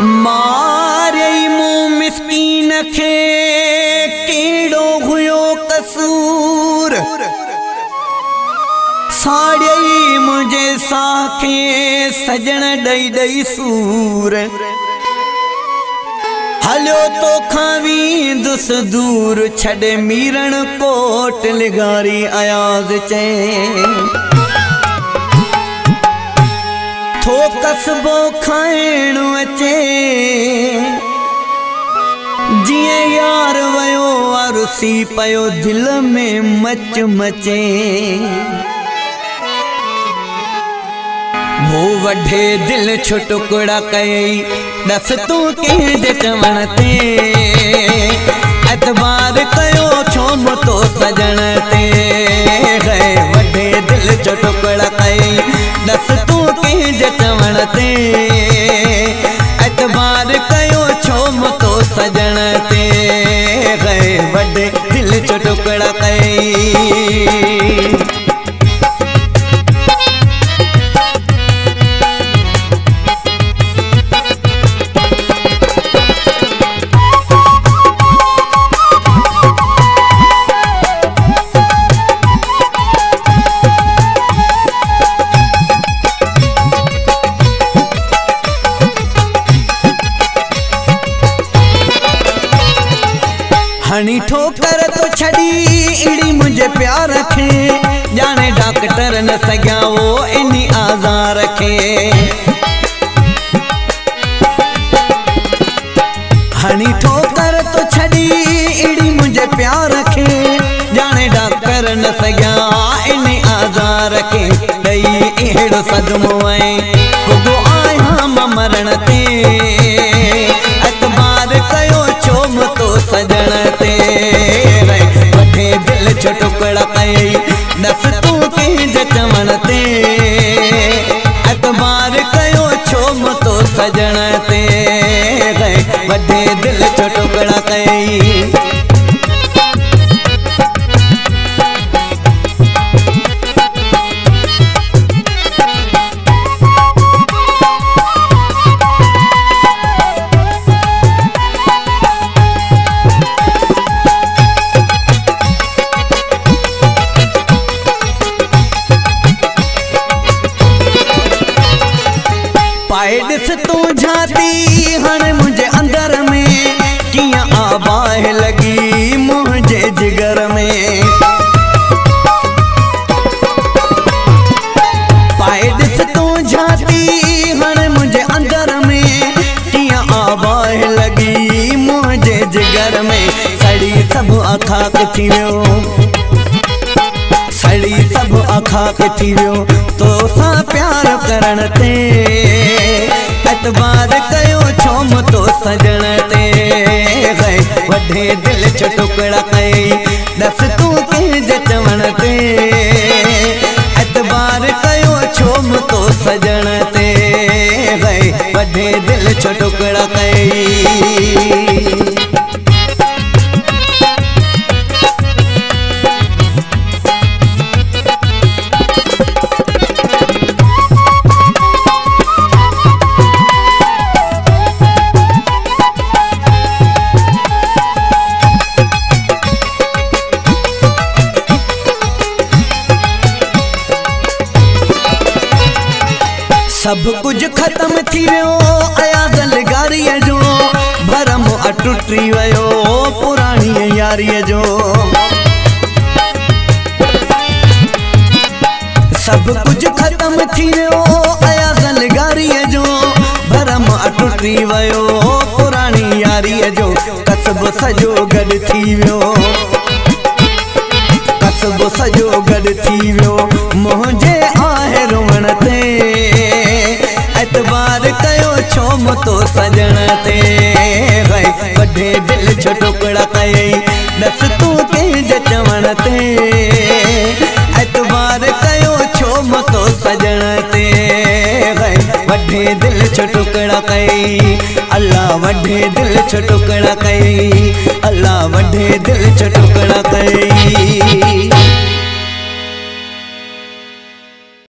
मारे मुँह मिस्कीन खे केड़ो हुयो कसूर, साड़े मुझे साखे सजन दई दई सूर। हलो तो खावी दुस दूर छड़े मीरण कोट लिगारी आयाज चे। थो कसबो खाइण अचे जिए यार वयो अरुसी पयो दिल में मच मचे। वो वढे दिल छो टुकड़ा कई दस तू के चवण ते, एतबार कयो छो मुतो सजण ते। वढे दिल छो टुकड़ा कई दस तू के चवण ते, एतबार कयो छो मुतो सजण ते। वढे दिल छो टुकड़ा कई। हनी ठोकर तो छड़ी इड़ी मुझे प्यार रखे, जाने डॉक्टर न सग्या वो इन्हीं आज़ार रखे। हनी ठोकर तो छड़ी इड़ी मुझे प्यार रखे, जाने डॉक्टर न सग्या इन्हीं आज़ार रखे। दई एड़ो सदमो है खुदो आया मरण ते, एतबार कयो छो मुतो सजण ते। वठे दिल छो टुकड़ा कई दस तू के चवण ते, एतबार कयो छो मुतो सजण ते। वठे दिल छो टुकड़ा कई। पाए दिस तू झाती हण मुझे अंदर में, किया आबाह लगी मुझे जिगर में। पाए दिस तू झाती हण मुझे अंदर में, किया आबाह लगी मुझे जिगर में। सड़ी सब आखाक थी वियो, सड़ी सब आखाक थी वियो तो सा प्यार करण ते, एतबार कयो छो मुतो सजण ते। वढे दिल छो टुकड़ा कई दस तू के चवण ते, एतबार कयो छो मुतो सजण ते। वढे दिल छो टुकड़ा कई। सब कुछ खत्म थी वियो आया गलगारीअ जो, भरम अटुटी वयो पुराणी यारीअ जो। सब कुछ खत्म थी वियो आया गलगारीअ जो, भरम अटुटी वयो पुराणी यारीअ जो। कसब सजो गॾु थी वियो, कसब सजो गॾु थी वियो मुझे आहे रोवण ते, एतबार कयो छो मुतो सजण ते। वढे दिल छो टुकड़ा कई दस तू के चवण ते, एतबार कयो छो मुतो सजण ते। वढे दिल छो टुकड़ा कई, अल्लाह वढे दिल छो टुकड़ा कई, अल्लाह वढे दिल छो टुकड़ा कई।